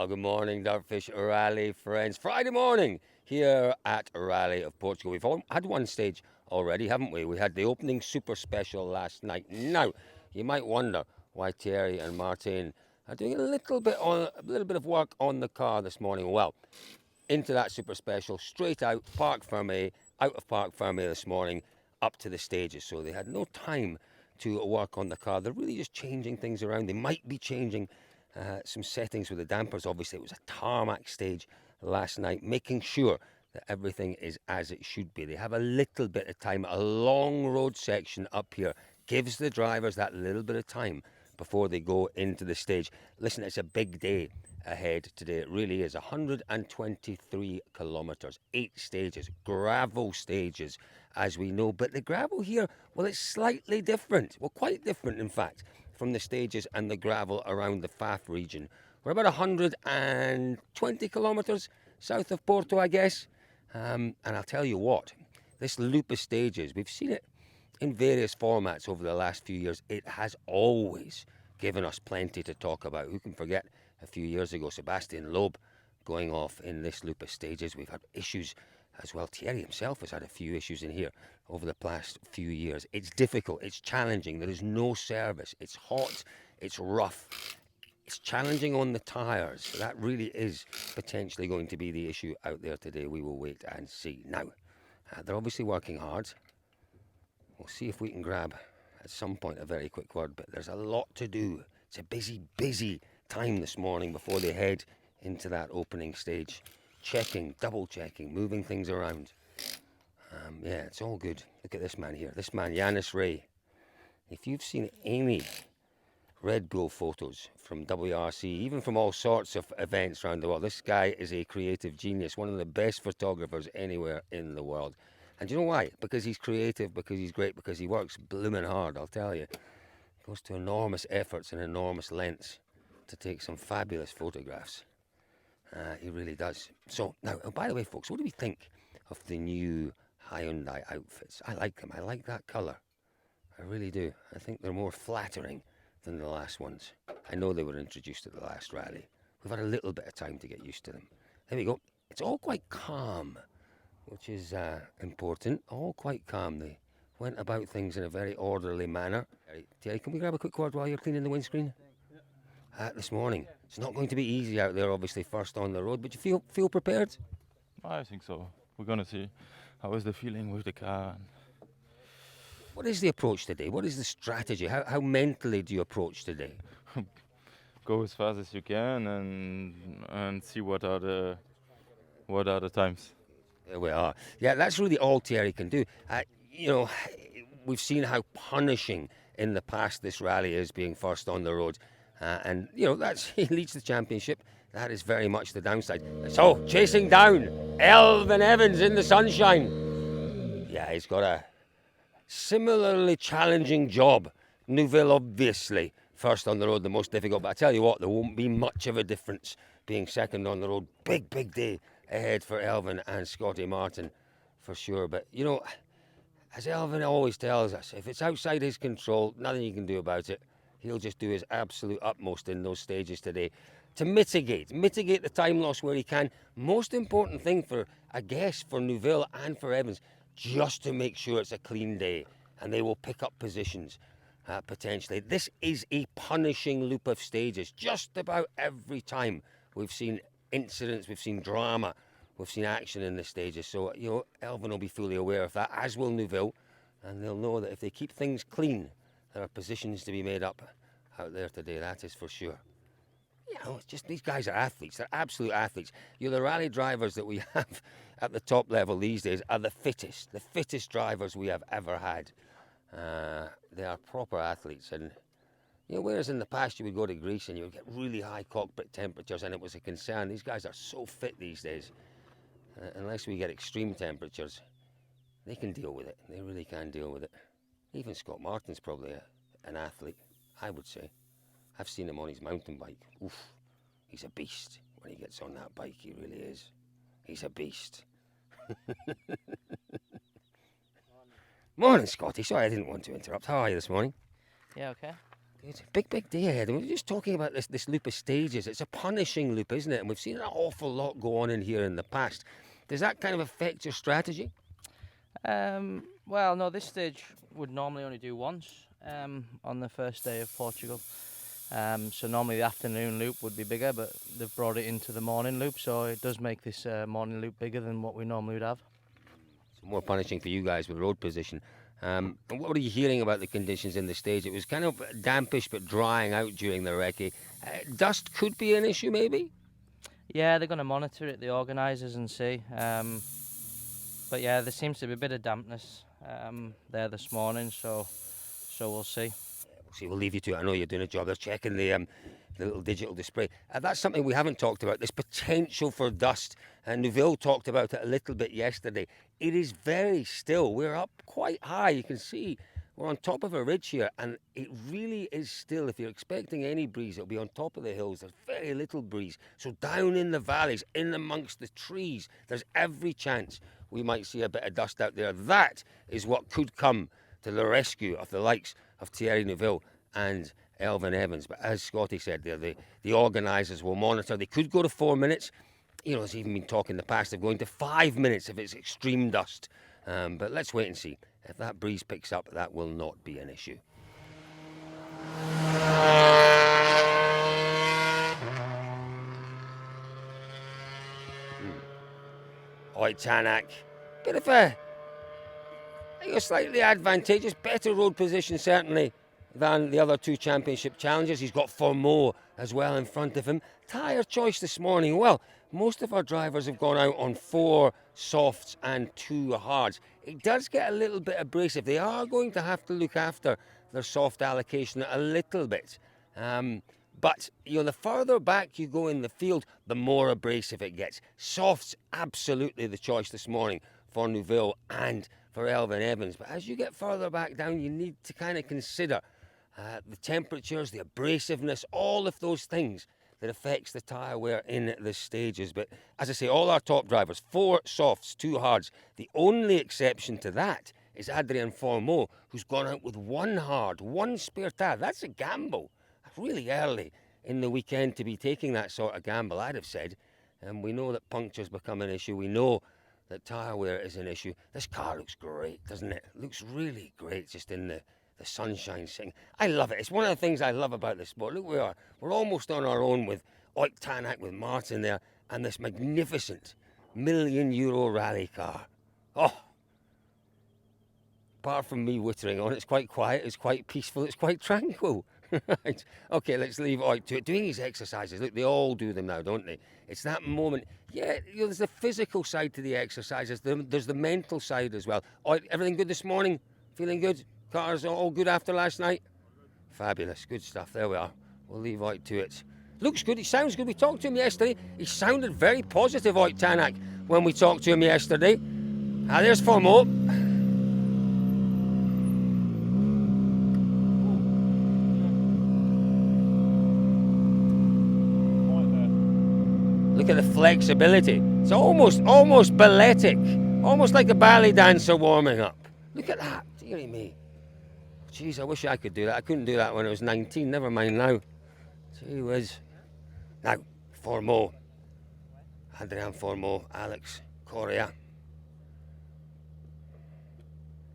Well, good morning, Dirtfish Rally friends. Friday morning here at Rally of Portugal. We've had one stage already, haven't we? We had the opening super special last night. Now, you might wonder why Thierry and Martin are doing a little bit of work on the car this morning. Well, into that super special, straight out out of Parc Fermé this morning, up to the stages. So they had no time to work on the car. They're really just changing things around. They might be changing some settings with the dampers. Obviously, it was a tarmac stage last night, making sure that everything is as it should be. They have a little bit of time. A long road section up here gives the drivers that little bit of time before they go into the stage. Listen, it's a big day ahead today. It really is. 123 kilometres, 8 stages, gravel stages, as we know. But the gravel here, well, it's slightly different. Well, quite different, in fact, from the stages and the gravel around the Faf region. We're about 120 kilometres south of Porto, I guess. And I'll tell you what, this loop of stages, we've seen it in various formats over the last few years. It has always given us plenty to talk about. Who can forget a few years ago, Sebastian Loeb going off in this loop of stages? We've had issues as well. Thierry himself has had a few issues in here over the past few years. It's difficult, it's challenging, there is no service, it's hot, it's rough, it's challenging on the tyres. That really is potentially going to be the issue out there today. We will wait and see. Now, they're obviously working hard. We'll see if we can grab at some point a very quick word, but there's a lot to do. It's a busy time this morning before they head into that opening stage. Checking, double checking, moving things around. Yeah, it's all good. Look at this man here. This man, Yanis Ray. If you've seen any Red Bull photos from WRC, even from all sorts of events around the world, this guy is a creative genius, one of the best photographers anywhere in the world. And do you know why? Because he's creative, because he's great, because he works blooming hard, I'll tell you. Goes to enormous efforts and enormous lengths to take some fabulous photographs. He really does. So, now, oh, by the way, folks, what do we think of the new Hyundai outfits? I like them. I like that colour. I really do. I think they're more flattering than the last ones. I know they were introduced at the last rally. We've had a little bit of time to get used to them. There we go. It's all quite calm, which is important. All quite calm. They went about things in a very orderly manner. Thierry, can we grab a quick word while you're cleaning the windscreen? This morning. It's not going to be easy out there, obviously, first on the road, but you feel prepared? I think so. We're going to see how is the feeling with the car. What is the approach today? What is the strategy? How mentally do you approach today? Go as fast as you can and see what are the times. There we are. Yeah, that's really all Thierry can do. We've seen how punishing in the past this rally is, being first on the road. And he leads the championship. That is very much the downside. So, chasing down Elfyn Evans in the sunshine. Yeah, he's got a similarly challenging job. Neuville, obviously, first on the road, the most difficult. But I tell you what, there won't be much of a difference being second on the road. Big day ahead for Elfyn and Scotty Martin, for sure. But, as Elfyn always tells us, if it's outside his control, nothing you can do about it. He'll just do his absolute utmost in those stages today to mitigate the time loss where he can. Most important thing for Neuville and for Evans, just to make sure it's a clean day and they will pick up positions potentially. This is a punishing loop of stages. Just about every time we've seen incidents, we've seen drama, we've seen action in the stages. So, Elfyn will be fully aware of that, as will Neuville, and they'll know that if they keep things clean, there are positions to be made up out there today, that is for sure. It's just these guys are athletes. They're absolute athletes. The rally drivers that we have at the top level these days are the fittest drivers we have ever had. They are proper athletes. And, whereas in the past you would go to Greece and you would get really high cockpit temperatures and it was a concern, these guys are so fit these days. Unless we get extreme temperatures, they can deal with it. They really can deal with it. Even Scott Martin's probably an athlete, I would say. I've seen him on his mountain bike. Oof, he's a beast when he gets on that bike. He really is. He's a beast. Morning, Scotty. Sorry, I didn't want to interrupt. How are you this morning? Yeah, okay. It's a big day ahead. And we're just talking about this loop of stages. It's a punishing loop, isn't it? And we've seen an awful lot go on in here in the past. Does that kind of affect your strategy? Well, no, this stage would normally only do once on the first day of Portugal. So normally the afternoon loop would be bigger, but they've brought it into the morning loop, so it does make this morning loop bigger than what we normally would have. So more punishing for you guys with road position. And what were you hearing about the conditions in the stage? It was kind of dampish but drying out during the recce. Dust could be an issue, maybe? Yeah, they're going to monitor it, the organisers, and see. But yeah, there seems to be a bit of dampness there this morning, so we'll see. We'll see. We'll leave you to it. I know you're doing a job. They're checking the little digital display. That's something we haven't talked about, this potential for dust. And Neuville talked about it a little bit yesterday. It is very still. We're up quite high. You can see we're on top of a ridge here, and it really is still. If you're expecting any breeze, it'll be on top of the hills. There's very little breeze. So down in the valleys, in amongst the trees, there's every chance we might see a bit of dust out there. That is what could come to the rescue of the likes of Thierry Neuville and Elfyn Evans. But as Scotty said there, the organisers will monitor. They could go to 4 minutes. You know, there's even been talk in the past of going to 5 minutes if it's extreme dust. But let's wait and see. If that breeze picks up, that will not be an issue. Oyt Tanak, bit of a slightly advantageous, better road position certainly than the other two championship challengers. He's got Formaux as well in front of him. Tyre choice this morning. Well, most of our drivers have gone out on 4 softs and 2 hards. It does get a little bit abrasive. They are going to have to look after their soft allocation a little bit. But, you know, the further back you go in the field, the more abrasive it gets. Softs, absolutely the choice this morning for Neuville and for Elfyn Evans. But as you get further back down, you need to kind of consider the temperatures, the abrasiveness, all of those things that affects the tyre wear in the stages. But as I say, all our top drivers, 4 softs, 2 hards. The only exception to that is Adrien Formaux, who's gone out with 1 hard, 1 spare tyre. That's a gamble. Really early in the weekend to be taking that sort of gamble, I'd have said. And we know that punctures become an issue. We know that tyre wear is an issue. This car looks great, doesn't it? It looks really great just in the sunshine sitting. I love it. It's one of the things I love about this sport. Look, we are. We're almost on our own with Oyt Tanak, with Martin there, and this magnificent €1 million rally car. Oh, apart from me wittering on, it's quite quiet, it's quite peaceful, it's quite tranquil. Right. Okay, let's leave Oyt to it. Doing his exercises, look, they all do them now, don't they? It's that moment. Yeah, you know, there's the physical side to the exercises. There's the mental side as well. Oyt, everything good this morning? Feeling good? Cars all good after last night? Fabulous, good stuff. There we are. We'll leave Oyt to it. Looks good, he sounds good. We talked to him yesterday. He sounded very positive, Oyt Tanak, when we talked to him yesterday. There's Formaux. Look at the flexibility. It's almost balletic. Almost like a ballet dancer warming up. Look at that. Dearie me. Jeez, I wish I could do that. I couldn't do that when I was 19. Never mind now. Gee whiz. Now, Formaux. Adrien Formaux, Alex Correa.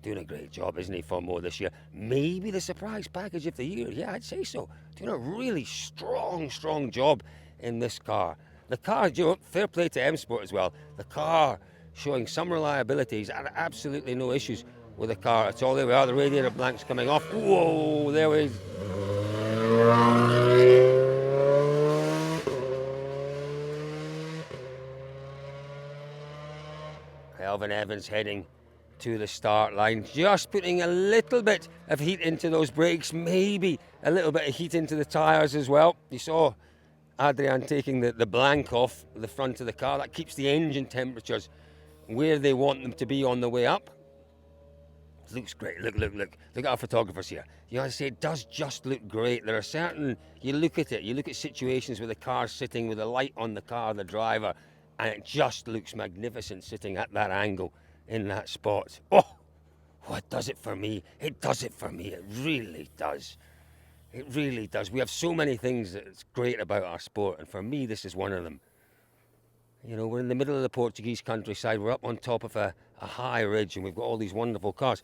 Doing a great job, isn't he, Formaux, this year? Maybe the surprise package of the year. Yeah, I'd say so. Doing a really strong job in this car. The car, you know, fair play to M Sport as well. The car showing some reliabilities and absolutely no issues with the car at all. There we are, the radiator blanks coming off. Whoa, there we Elfyn Evans heading to the start line, just putting a little bit of heat into those brakes, maybe a little bit of heat into the tyres as well. You saw Adrien taking the blank off the front of the car. That keeps the engine temperatures where they want them to be on the way up. It looks great. Look at our photographers here. You know, I say it does just look great. There are certain, you look at situations where the car's sitting with the light on the car, the driver, and it just looks magnificent sitting at that angle in that spot. Oh, what does it for me? It does it for me. It really does. It really does. We have so many things that's great about our sport, and for me, this is one of them. You know, we're in the middle of the Portuguese countryside. We're up on top of a high ridge, and we've got all these wonderful cars.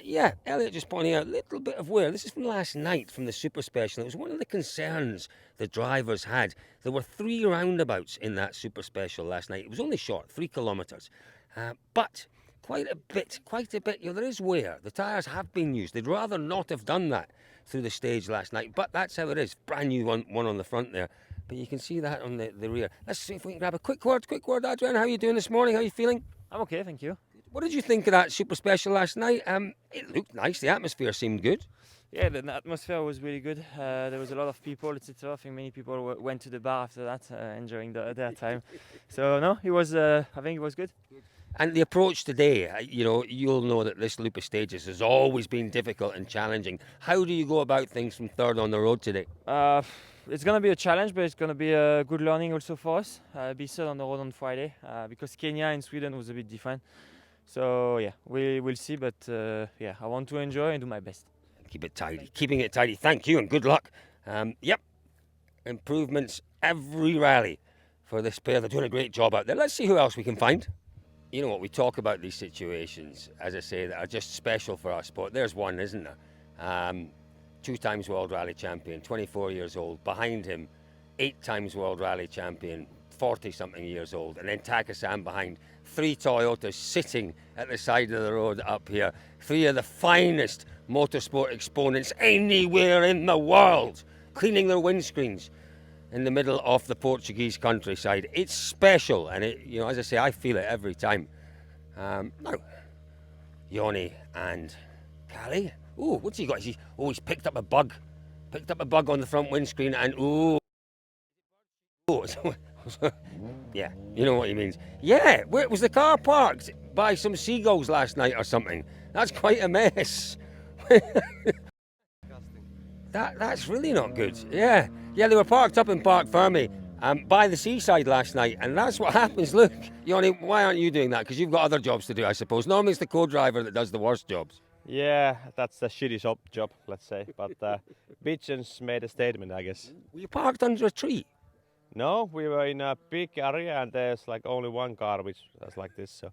Yeah, Elliot just pointing out a little bit of wear. This is from last night from the Super Special. It was one of the concerns the drivers had. There were 3 roundabouts in that Super Special last night. It was only short, 3 kilometres. But quite a bit, you know, there is wear. The tyres have been used. They'd rather not have done that through the stage last night, but that's how it is. Brand new one on the front there. But you can see that on the rear. Let's see if we can grab a quick word, Adrian. How are you doing this morning? How are you feeling? I'm okay, thank you. What did you think of that Super Special last night? It looked nice. The atmosphere seemed good. Yeah, the atmosphere was really good. There was a lot of people, etc. I think many people went to the bar after that, enjoying their time. So no, it was. I think it was good. And the approach today, you know, you'll know that this loop of stages has always been difficult and challenging. How do you go about things from third on the road today? It's going to be a challenge, but it's going to be a good learning also for us. Be third on the road on Friday, because Kenya and Sweden was a bit different. So yeah, we'll see, but yeah, I want to enjoy and do my best. Keep it tidy, keeping it tidy. Thank you and good luck. Yep, improvements every rally for this pair. They're doing a great job out there. Let's see who else we can find. You know what, we talk about these situations, as I say, that are just special for our sport. There's one, isn't there? 2 times World Rally Champion, 24 years old. Behind him, 8 times World Rally Champion, 40-something years old. And then Taka-san behind, 3 Toyotas sitting at the side of the road up here. 3 of the finest motorsport exponents anywhere in the world, cleaning their windscreens in the middle of the Portuguese countryside. It's special, and it, you know, as I say, I feel it every time. Now, Yoni and Kalle. Oh, what's he got? He's picked up a bug. Picked up a bug on the front windscreen, and yeah, you know what he means. Yeah, where was the car parked? By some seagulls last night or something. That's quite a mess. That's really not good. Yeah, they were parked up in Park Fermi by the seaside last night, and that's what happens. Look, Yoni, why aren't you doing that? Because you've got other jobs to do, I suppose. Normally it's the co-driver that does the worst jobs. Yeah, that's a shitty job, let's say. But Bitchens made a statement, I guess. Were you parked under a tree? No, we were in a big area, and there's like only one car which is like this. So.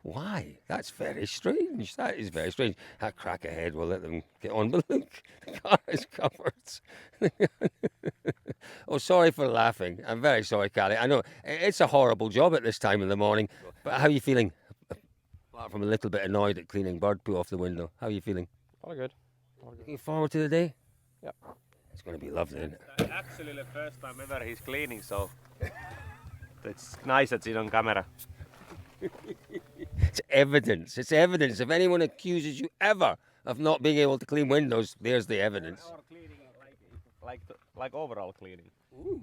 Why? That's very strange. That is very strange. That crack ahead, we'll let them get on. But look, the car is covered. Oh, sorry for laughing. I'm very sorry, Kalle. I know it's a horrible job at this time in the morning. But how are you feeling? Apart from a little bit annoyed at cleaning bird poo off the window. How are you feeling? All good. Looking forward to the day? Yeah. It's going to be lovely, isn't it? Actually, the first time ever he's cleaning, so it's nice that it's on camera. It's evidence. It's evidence. If anyone accuses you ever of not being able to clean windows, there's the evidence. Or cleaning like overall cleaning. Ooh.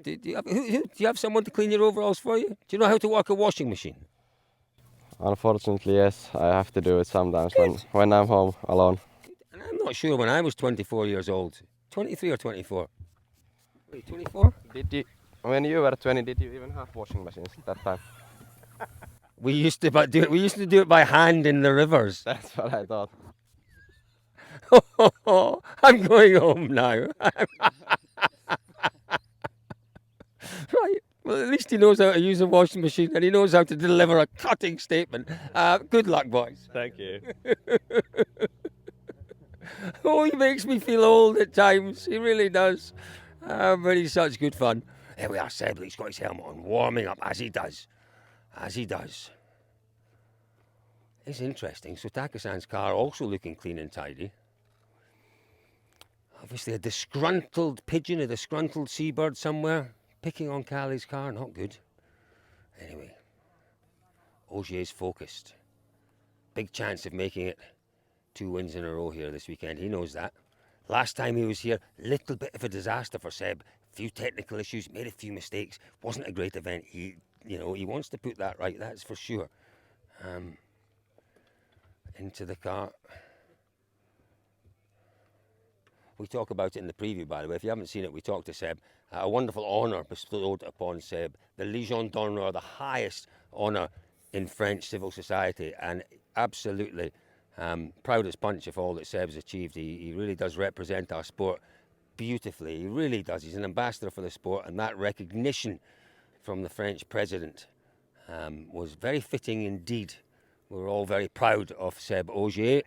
Do you have someone to clean your overalls for you? Do you know how to work a washing machine? Unfortunately, yes. I have to do it sometimes when I'm home alone. And I'm not sure when I was 24 years old. 23 or 24? Wait, 24? When you were 20, did you even have washing machines at that time? We used to do it by hand in the rivers. That's what I thought. I'm going home now. Right. Well, at least he knows how to use a washing machine, and he knows how to deliver a cutting statement. Good luck, boys. Thank you. Oh, he makes me feel old at times. He really does. But he's such good fun. There we are, Seb. He's got his helmet on, warming up as he does. It's interesting. So Taka-san's car also looking clean and tidy. Obviously a disgruntled pigeon, a disgruntled seabird somewhere, picking on Kalle's car. Not good. Anyway, Ogier's focused. Big chance of making it 2 wins in a row here this weekend. He knows that. Last time he was here, little bit of a disaster for Seb. Few technical issues, made a few mistakes. Wasn't a great event. He wants to put that right. That's for sure. Into the car. We talk about it in the preview, by the way. If you haven't seen it, we talked to Seb. A wonderful honour bestowed upon Seb. The Légion d'honneur, the highest honour in French civil society, and absolutely Proudest punch of all that Seb's achieved. He really does represent our sport beautifully. He really does. He's an ambassador for the sport, and that recognition from the French president was very fitting indeed. We're all very proud of Seb Ogier.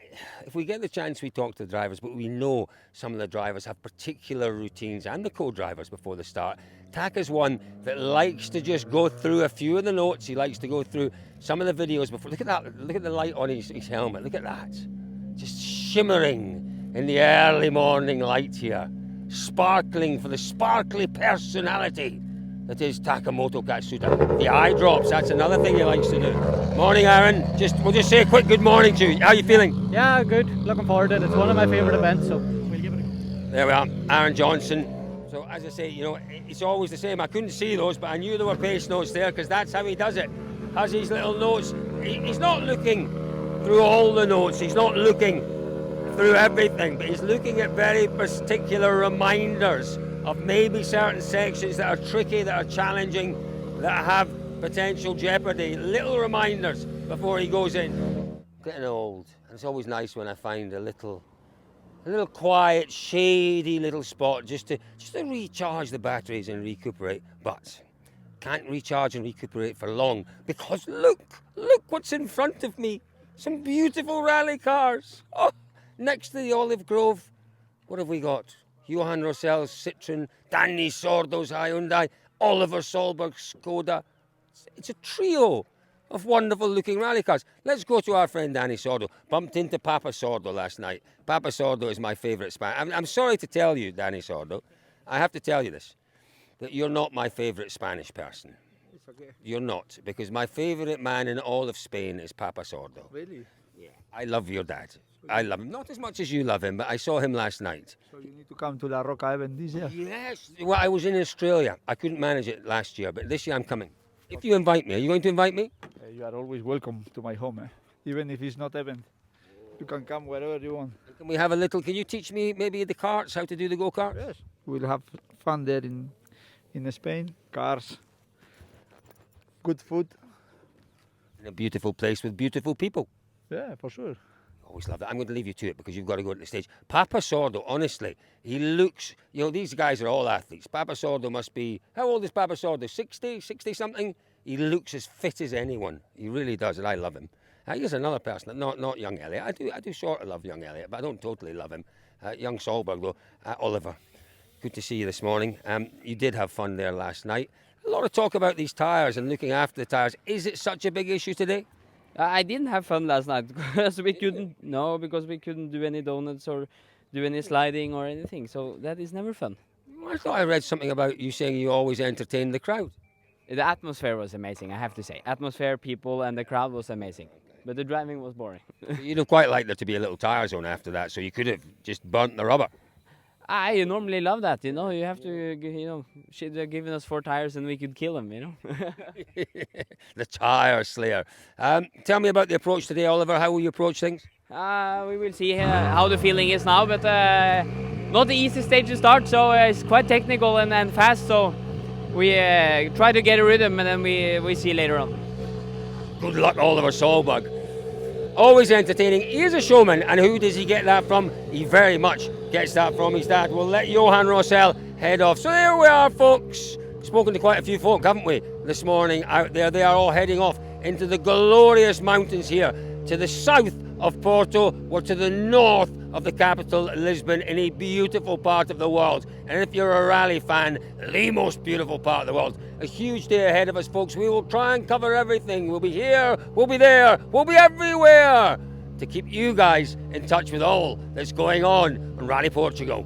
If we get the chance, we talk to the drivers, but we know some of the drivers have particular routines, and the co-drivers before the start. Taka's one that likes to just go through a few of the notes. He likes to go through some of the videos before. Look at that. Look at the light on his helmet. Look at that. Just shimmering in the early morning light here. Sparkling for the sparkly personality that is Takamoto Katsuta. The eye drops, that's another thing he likes to do. Morning, Aaron. We'll just say a quick good morning to you. How are you feeling? Yeah, good. Looking forward to it. It's one of my favourite events, so we'll give it a go. There we are, Aaron Johnson. So as I say, it's always the same. I couldn't see those, but I knew there were pace notes there because that's how he does it. Has these little notes. He's not looking through all the notes. He's not looking through everything, but he's looking at very particular reminders of maybe certain sections that are tricky, that are challenging, that have potential jeopardy. Little reminders before he goes in. Getting old, and it's always nice when I find a little quiet, shady little spot just to recharge the batteries and recuperate. But can't recharge and recuperate for long because look what's in front of me. Some beautiful rally cars. Oh, next to the olive grove, what have we got? Johan Rosell's Citroen, Danny Sordo's Hyundai, Oliver Solberg's Skoda. It's a trio of wonderful looking rally cars. Let's go to our friend Danny Sordo. Bumped into Papa Sordo last night. Papa Sordo is my favourite Spanish. I'm sorry to tell you, Danny Sordo, I have to tell you this, that you're not my favourite Spanish person. It's okay. You're not, because my favourite man in all of Spain is Papa Sordo. Really? Yeah. I love your dad. I love him. Not as much as you love him, but I saw him last night. So you need to come to La Roca event this year? Yes. Well, I was in Australia. I couldn't manage it last year, but this year I'm coming. If you invite me, are you going to invite me? You are always welcome to my home, even if it's not event. You can come wherever you want. Can we have a little, can you teach me maybe the karts, how to do the go-karts? Yes. We'll have fun there in Spain. Cars, good food. In a beautiful place with beautiful people. Yeah, for sure. Always love that. I'm going to leave you to it because you've got to go to the stage. Papa Sordo, honestly, he looks, these guys are all athletes. Papa Sordo must be, how old is Papa Sordo? 60 something? He looks as fit as anyone. He really does, and I love him. Here's another person, not young Elliot. I do sort of love young Elliot, but I don't totally love him. Young Solberg, though. Oliver, good to see you this morning. You did have fun there last night. A lot of talk about these tyres and looking after the tyres. Is it such a big issue today? I didn't have fun last night because we couldn't do any donuts or do any sliding or anything. So that is never fun. I thought I read something about you saying you always entertain the crowd. The atmosphere was amazing, I have to say. Atmosphere, people, and the crowd was amazing. But the driving was boring. You'd have quite liked there to be a little tyre zone after that, so you could have just burnt the rubber. I normally love that, You have to, she'd have given us 4 tires and we could kill them, The tyre slayer. Tell me about the approach today, Oliver. How will you approach things? We will see how the feeling is now, but not the easy stage to start, so it's quite technical and fast, so we try to get a rhythm and then we see later on. Good luck, Oliver Solberg. Always entertaining. He is a showman, and who does he get that from? He very much gets that from his dad. We'll let Johan Rosell head off. So there we are, folks. Spoken to quite a few folk, haven't we, this morning out there. They are all heading off into the glorious mountains here to the south of Porto or to the north of the capital, Lisbon, in a beautiful part of the world. And if you're a rally fan, the most beautiful part of the world. A huge day ahead of us, folks. We will try and cover everything. We'll be here, we'll be there, we'll be everywhere to keep you guys in touch with all that's going on Rally Portugal.